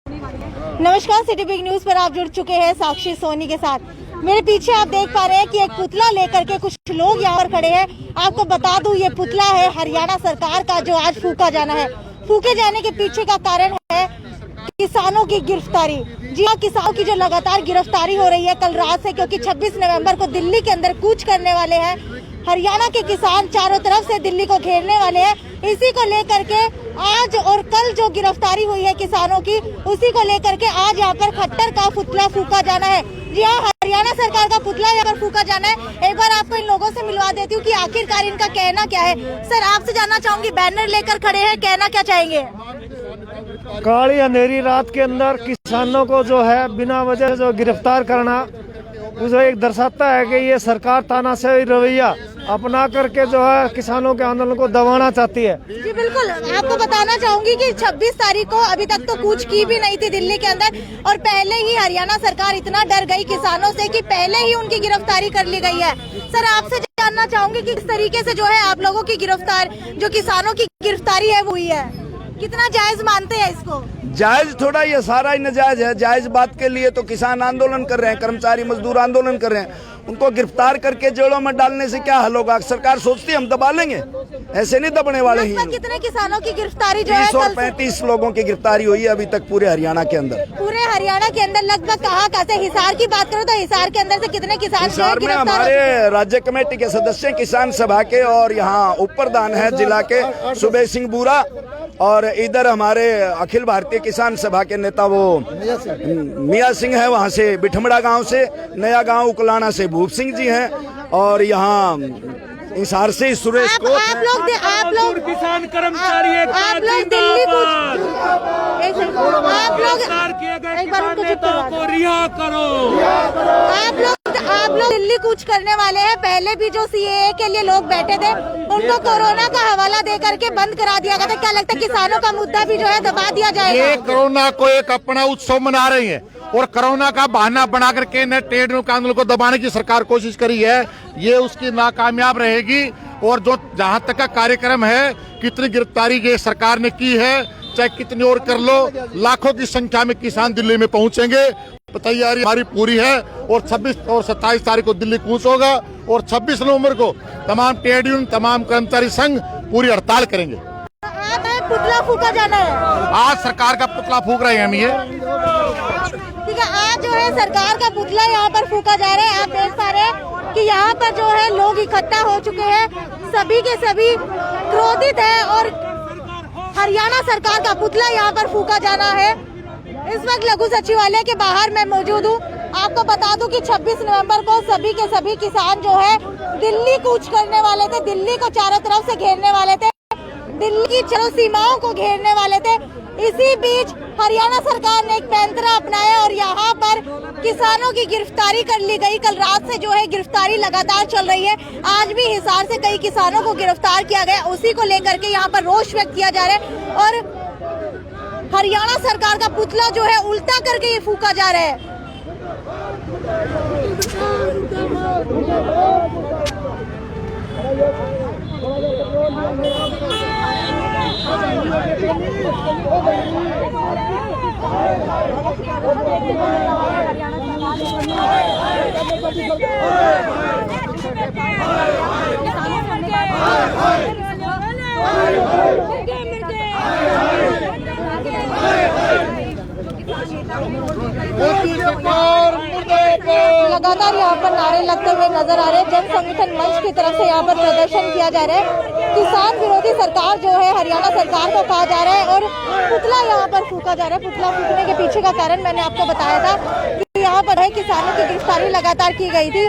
नमस्कार, city big news पर आप जुड़ चुके हैं साक्षी सोनी के साथ। मेरे पीछे आप देख पा रहे हैं कि एक पुतला लेकर के कुछ लोग यहाँ पर खड़े हैं। आपको बता दूं, ये पुतला है हरियाणा सरकार का, जो आज फूका जाना है। फूके जाने के पीछे का कारण है किसानों की गिरफ्तारी। जी हाँ, किसानों की जो लगातार गिरफ्तारी हो रही है कल रात से, क्योंकि 26 नवंबर को दिल्ली के अंदर कूच करने वाले हैं। हरियाणा के किसान चारों तरफ से दिल्ली को घेरने वाले हैं। इसी को लेकर के आज और कल जो गिरफ्तारी हुई है किसानों की, उसी को लेकर के आज यहाँ पर खट्टर का पुतला फूका जाना है। जी हाँ, हरियाणा सरकार का पुतला यहाँ पर फूका जाना है। एक बार आपको इन लोगों से मिलवा देती हूँ कि आखिरकार इनका कहना क्या है। सर, आपसे जानना चाहूंगी, बैनर लेकर खड़े हैं, कहना क्या चाहेंगे? काली अंधेरी रात के अंदर किसानों को जो है बिना वजह जो गिरफ्तार करना, जो एक दर्शाता है कि ये सरकार तानाशाही रवैया अपना करके जो है किसानों के आंदोलन को दबाना चाहती है। जी बिल्कुल, आपको बताना चाहूंगी कि 26 तारीख को अभी तक तो कूच की भी नहीं थी दिल्ली के अंदर, और पहले ही हरियाणा सरकार इतना डर गई किसानों से कि पहले ही उनकी गिरफ्तारी कर ली गई है। सर, आपसे जानना चाहूंगी कि किस तरीके से जो है आप लोगों की गिरफ्तार, जो किसानों की गिरफ्तारी है वो हुई है, कितना जायज मानते हैं इसको? जायज थोड़ा, ये सारा ही नाजायज है। जायज बात के लिए तो किसान आंदोलन कर रहे हैं, कर्मचारी मजदूर आंदोलन कर रहे हैं। उनको गिरफ्तार करके जेलों में डालने से क्या हल होगा? सरकार सोचती है हम दबा लेंगे, ऐसे नहीं दबने वाले ही। कितने किसानों की गिरफ्तारी जो है? 335 लोगों की गिरफ्तारी हुई है अभी तक पूरे हरियाणा के अंदर। पूरे हरियाणा के अंदर लगभग कहाँ से? हिसार की बात करो तो हिसार के अंदर से कितने किसान? हिसार में हमारे राज्य कमेटी के सदस्य, किसान सभा के, और यहाँ उप प्रधान है जिला के सुबेह सिंह बुरा, और इधर हमारे अखिल भारतीय किसान सभा के नेता वो मियाँ सिंह है, वहाँ से बिठमड़ा गांव से, नया गांव उकलाना से भूप सिंह जी हैं, और यहाँ हिसार से सुरेश को। आप लोग किसान कर्मचारी आप लोग दिल्ली को रिहा करो। आप लोग दिल्ली कूच करने वाले हैं। पहले भी जो सीएए के लिए लोग बैठे थे उनको कोरोना का हवाला दे करके बंद करा दिया गया था। क्या लगता है किसानों का मुद्दा भी जो है दबा दिया जाएगा? ये कोरोना को एक अपना उत्सव मना रही है, और कोरोना का बहाना बना करके न ट्रेड यूनियन आंदोलन को दबाने की सरकार कोशिश करी है, ये उसकी नाकामयाब रहेगी। और जो जहां तक का कार्यक्रम है, कितनी गिरफ्तारी ये सरकार ने की है, चाहे कितनी और कर लो, लाखों की संख्या में किसान दिल्ली में पहुंचेंगे। तैयारी हमारी पूरी है, और 26 और 27 तारीख को दिल्ली कूच होगा, और 26 नवंबर को तमाम ट्रेड यूनियन, तमाम कर्मचारी संघ पूरी हड़ताल करेंगे। पुतला फूका जाना है आज, सरकार का पुतला फूक रहे हैं हम ये। ठीक है, आज जो है सरकार का पुतला यहाँ पर फूका जा रहा है। आप देख पा रहे हैं कि यहाँ पर जो है लोग इकट्ठा हो चुके हैं, सभी के सभी क्रोधित है, और हरियाणा सरकार का पुतला यहाँ पर फूका जाना है। इस वक्त लघु सचिवालय के बाहर मैं मौजूद हूँ। आपको बता दूं कि 26 नवंबर को सभी के सभी किसान जो है दिल्ली कूच करने वाले थे, दिल्ली को चारों तरफ से घेरने वाले थे, दिल्ली की चारों सीमाओं को घेरने वाले थे। इसी बीच हरियाणा सरकार ने एक पैंतरा अपनाया और यहाँ पर किसानों की गिरफ्तारी कर ली गई। कल रात से जो है गिरफ्तारी लगातार चल रही है। आज भी हिसार से कई किसानों को गिरफ्तार किया गया, उसी को लेकर के यहाँ पर रोष व्यक्त किया जा रहा है, और हरियाणा सरकार का पुतला जो है उल्टा करके ये फूका जा रहा है। लगातार यहाँ पर नारे लगते हुए नजर आ रहे हैं। जन संगठन मंच की तरफ से यहाँ पर प्रदर्शन किया जा रहा है। किसान विरोधी सरकार जो है हरियाणा सरकार को कहा जा रहा है, और पुतला यहाँ पर फूका जा रहा है। पुतला फूकने के पीछे का कारण मैंने आपको बताया था कि यहाँ पर है किसानों की गिरफ्तारी लगातार की गई थी।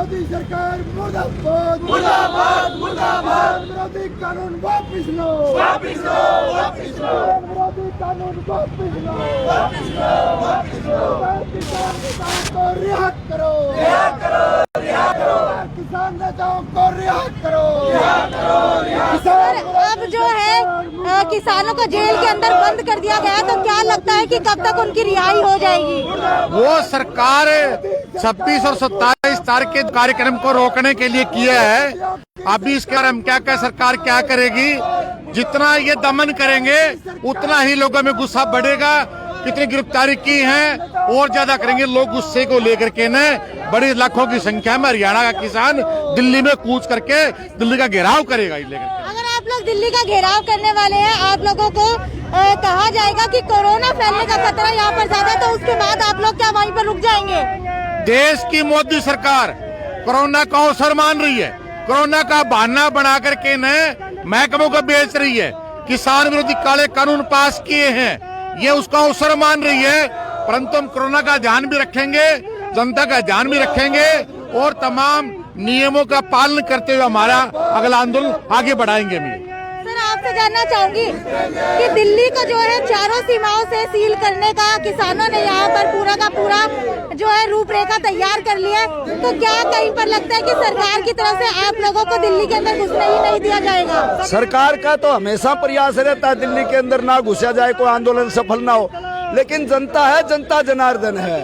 मोदी सरकार मुर्दाबाद मुर्दाबाद मुर्दाबाद। विरोधी कानून वापिस लो वापिस लो वापिस लो। विरोधी कानून वापिस लो वापिस लो वापिस लो। किसान को रिहा करो रिहा करो रिहा करो। किसान नेताओं को रिहा करो रिहा करो रिहा करो। अब जो है किसानों को जेल के अंदर बंद कर दिया गया, तो क्या लगता है कि कब तक उनकी रिहाई हो जाएगी? वो सरकार 26 और 27 तारीख के कार्यक्रम को रोकने के लिए किया है। अभी इसके बारे में क्या सरकार क्या करेगी? जितना ये दमन करेंगे उतना ही लोगों में गुस्सा बढ़ेगा। कितनी गिरफ्तारी की है और ज्यादा करेंगे लोग गुस्से को लेकर के न बड़ी लाखों की संख्या में हरियाणा का किसान दिल्ली में कूच करके दिल्ली का घेराव करेगा लेकर। अगर आप लोग दिल्ली का घेराव करने वाले हैं, आप लोगों को कहा जाएगा कि कोरोना फैलने का खतरा यहाँ पर ज्यादा है, तो उसके बाद आप लोग क्या वहीं पर रुक जाएंगे? देश की मोदी सरकार कोरोना का अवसर मान रही है, कोरोना का बहाना बना करके न महकमों को बेच रही है। किसान विरोधी काले कानून पास किए हैं, ये उसका अवसर मान रही है। परंतु हम कोरोना का ध्यान भी रखेंगे, जनता का ध्यान भी रखेंगे और तमाम नियमों का पालन करते हुए हमारा अगला आंदोलन आगे बढ़ाएंगे। सर, आपसे जानना चाहूंगी कि दिल्ली को जो है चारों सीमाओं से सील करने का किसानों ने यहाँ पर पूरा का पूरा जो है रूपरेखा तैयार कर लिया है, तो क्या कहीं पर लगता है कि सरकार की तरफ से आप लोगों को दिल्ली के अंदर घुसने ही नहीं दिया जाएगा? सरकार का तो हमेशा प्रयास रहता है दिल्ली के अंदर ना घुसा जाए, कोई आंदोलन सफल ना हो। लेकिन जनता है, जनता जनार्दन है।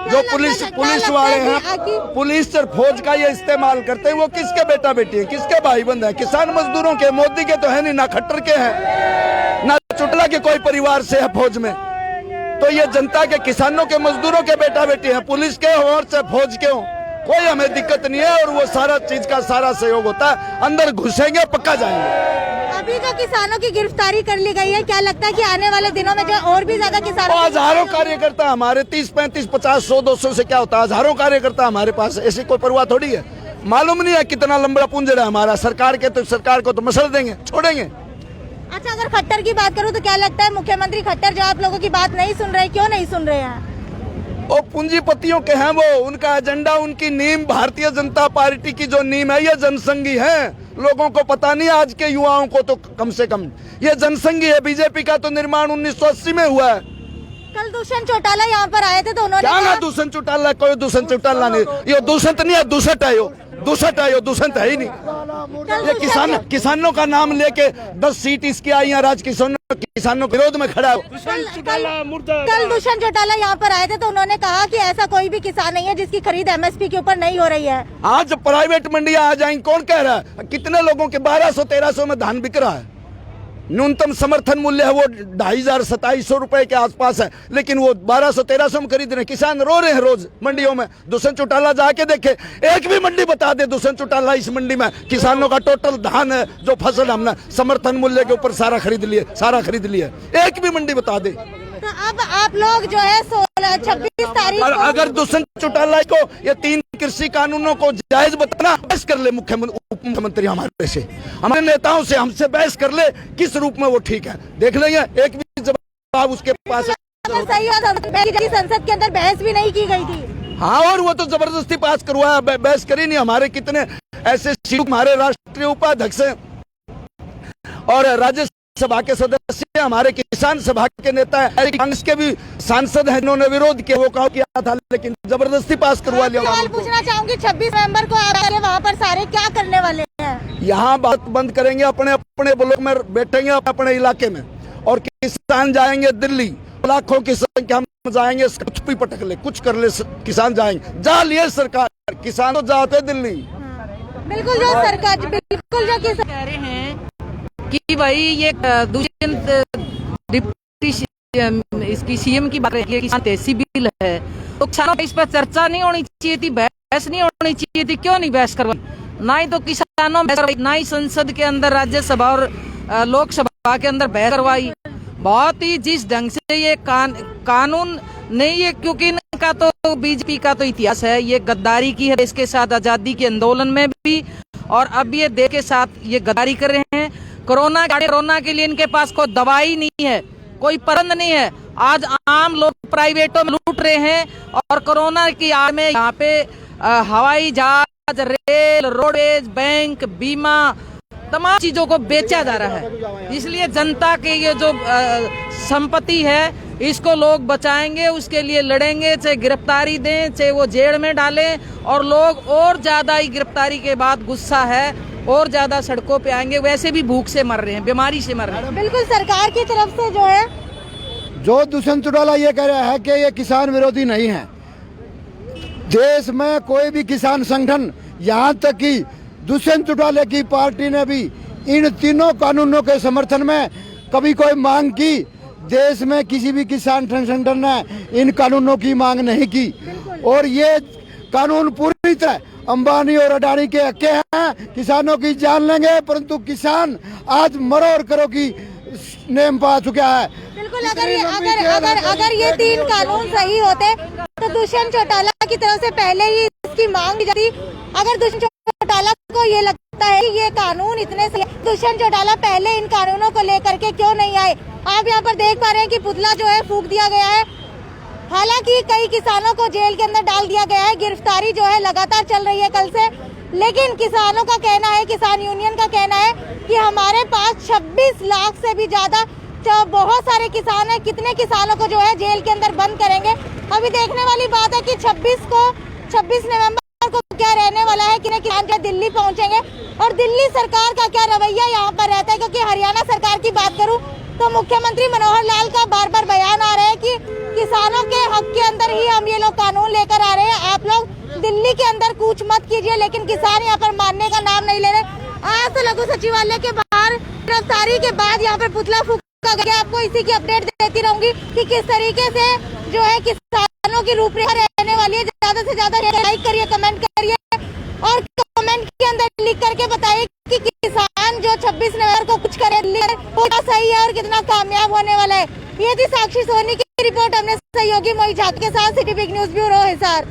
जो पुलिस वाले हैं, पुलिस और फौज का ये इस्तेमाल करते हैं, वो किसके बेटा बेटी है, किसके भाई बंद है? किसान मजदूरों के, मोदी के तो है नहीं, ना खट्टर के हैं, ना चुटला के कोई परिवार से है फौज में। तो ये जनता के, किसानों के, मजदूरों के बेटा बेटी है। पुलिस के हो और चाहे फौज के हो, कोई हमें दिक्कत नहीं है। और वो सारा चीज का सारा सहयोग होता है। अंदर घुसेंगे पक्का जाएंगे। अभी जो किसानों की गिरफ्तारी कर ली गई है, क्या लगता है कि आने वाले दिनों में जो और भी ज्यादा किसानों हजारों कार्यकर्ता हमारे 30, 35, 50, 100, 200 से क्या होता है? हजारों कार्यकर्ता हमारे पास, ऐसी कोई परवाह थोड़ी है। मालूम नहीं है कितना लंबा पुंजड़ है हमारा। सरकार को तो मसल देंगे, छोड़ेंगे। अच्छा, अगर खट्टर की बात करूं तो क्या लगता है मुख्यमंत्री खट्टर जो आप लोगों की बात नहीं सुन रहे, क्यों नहीं सुन रहे हैं? वो पूंजीपतियों के हैं, वो उनका एजेंडा, उनकी नींव भारतीय जनता पार्टी की जो नींव है, ये जनसंघी है। लोगों को पता नहीं, आज के युवाओं को तो कम से कम ये जनसंघी है। बीजेपी का तो निर्माण 1980 में हुआ है। कल दुष्यंत चौटाला यहाँ पर आए थे तो उन्होंने क्या ना दुष्यंत चौटाला, कोई दुष्यंत चौटाला नहीं, ये दुष्यंत नहीं है, दुष्ट है, दुष्ट है, दुष्यंत है ही नहीं। ये किसानों का नाम लेके 10 सीट इसकी आई है, राज किसानों के विरोध में खड़ा है। कल दुष्यंत चौटाला यहाँ पर आए थे तो उन्होंने कहा कि ऐसा कोई भी किसान नहीं है जिसकी खरीद MSP के ऊपर नहीं हो रही है। आज प्राइवेट मंडियां आ जाएंगी, कौन कह रहा है? कितने लोगों के 1200-1300 में धान बिक रहा है। न्यूनतम समर्थन मूल्य है वो 2500-2700 रुपए के आसपास है, लेकिन वो 1200-1300 में खरीद रहे हैं। किसान रो रहे हैं रोज मंडियों में। दुष्यंत चौटाला जाके देखे, एक भी मंडी बता दे दुष्यंत चौटाला इस मंडी में किसानों का टोटल धान है जो फसल हमने समर्थन मूल्य के ऊपर सारा खरीद लिए, एक भी मंडी बता दे। तो अब आप लोग जो है 26 तारीख और अगर दुष्यंत चौटाला को ये 3 कृषि कानूनों को जायज बताना, बहस कर ले उप मुख्यमंत्री हमारे से, हमारे नेताओं से, हमसे बहस कर ले किस रूप में वो ठीक है, देख लेंगे। एक भी जवाब उसके पास है। सही है, संसद के अंदर बहस भी नहीं की गई थी। हाँ, और वो तो जबरदस्ती पास करवाया, बहस करी नहीं। हमारे कितने ऐसे हमारे राष्ट्रीय उपाध्यक्ष और राज्य सभा के सदस्य, हमारे किसान सभा के नेता है, कांग्रेस के भी सांसद हैं, इन्होंने विरोध किया, वो कहा किया था, लेकिन जबरदस्ती पास करवा लिया। सवाल पूछना चाहूंगी, 26 नवंबर को आप वहाँ पर सारे क्या करने वाले हैं? यहाँ बात बंद करेंगे, अपने अपने ब्लॉक में बैठेंगे, अपने इलाके में, और किसान जाएंगे दिल्ली, लाखों की संख्या में जाएंगे। कुछ भी पटक ले, कुछ कर ले, किसान जाएंगे। जा लिए सरकार, किसान तो जाते दिल्ली। बिल्कुल जो सरकार, बिल्कुल जो किसान कह रहे हैं कि भाई ये डिप्टी इसकी CM की बात है, किसान तहसील बिल है, तो किसानों पर इस पर चर्चा नहीं होनी चाहिए थी, बहस नहीं होनी चाहिए थी। क्यों नहीं बहस करवाई? ना ही तो किसानों में, ना ही संसद के अंदर, राज्यसभा और लोकसभा के अंदर बहस करवाई। बहुत ही जिस ढंग से ये कानून नहीं है, क्योंकि इनका तो बीजेपी का तो इतिहास है, ये गद्दारी की है देश के साथ, आजादी के आंदोलन में भी, और अब ये देश के साथ ये गद्दारी कर रहे हैं। कोरोना के लिए इनके पास कोई दवाई नहीं है, कोई प्रबंध नहीं है। आज आम लोग प्राइवेटों में लूट रहे हैं, और कोरोना की आड़ में यहाँ पे हवाई जहाज आज रेल, रोडवेज, बैंक, बीमा, तमाम चीजों को बेचा जा रहा है। इसलिए जनता के ये जो संपत्ति है इसको लोग बचाएंगे, उसके लिए लड़ेंगे, चाहे गिरफ्तारी दें, चाहे वो जेल में डालें, और लोग और ज्यादा ही गिरफ्तारी के बाद गुस्सा है और ज्यादा सड़कों पे आएंगे। वैसे भी भूख से मर रहे हैं, बीमारी से मर रहे हैं। बिल्कुल सरकार की तरफ से जो है जो दुष्यंत चौटाला ये कह रहा है कि ये किसान विरोधी नहीं है। देश में कोई भी किसान संगठन, यहाँ तक कि दुष्यंत चौटाला की पार्टी ने भी इन तीनों कानूनों के समर्थन में कभी कोई मांग की। देश में किसी भी किसान संगठन ने इन कानूनों की मांग नहीं की, और ये कानून पूरी तरह अंबानी और अडानी के हक हैं। किसानों की जान लेंगे, परंतु किसान आज मरो और करो की नेम पा चुका है। बिल्कुल, अगर ये तीन कानून सही होते तो दुष्यंत चौटाला की तरफ से पहले ही इसकी मांग की जाती। अगर दुष्यंत चौटाला को ये लगता है कि ये कानून इतने सही, दुष्यंत चौटाला पहले इन कानूनों को लेकर के क्यों नहीं आए? आप यहाँ पर देख पा रहे हैं कि पुतला जो है फूंक दिया गया है। हालांकि कई किसानों को जेल के अंदर डाल दिया गया है। गिरफ्तारी जो है लगातार चल रही है कल से, लेकिन किसानों का कहना है, किसान यूनियन का कहना है कि हमारे पास 26 लाख से भी ज्यादा बहुत सारे किसान हैं। कितने किसानों को जो है जेल के अंदर बंद करेंगे? अभी देखने वाली बात है कि 26 नवंबर को क्या रहने वाला है। कितने किसान जो दिल्ली पहुंचेंगे और दिल्ली सरकार का क्या रवैया यहाँ पर रहता है। क्योंकि हरियाणा सरकार की बात करूं तो मुख्यमंत्री मनोहर लाल का बार बार बयान आ रहा है कि किसानों के हक के अंदर ही हम ये लोग कानून लेकर आ रहे हैं, आप लोग दिल्ली के अंदर कूच मत कीजिए। लेकिन किसान यहाँ पर मानने का नाम नहीं ले रहे। आज तो लघु सचिवालय के बाहर गिरफ्तारी के बाद यहाँ पर पुतला फूंका गया। आपको इसी की अपडेट देती रहूंगी कि किस तरीके से जो है किसानों की रूपरेखा रहने वाली है। ज्यादा से ज्यादा लाइक करिए, कमेंट करिए और कमेंट के अंदर लिख करके बताइए कि किसान जो 26 नवंबर को कुछ करे कितना सही है और कितना कामयाब होने वाला है। ये थी साक्षी सोनी की रिपोर्ट। हमने सहयोगी मोहित झा के साथ city big news bureau Hisar.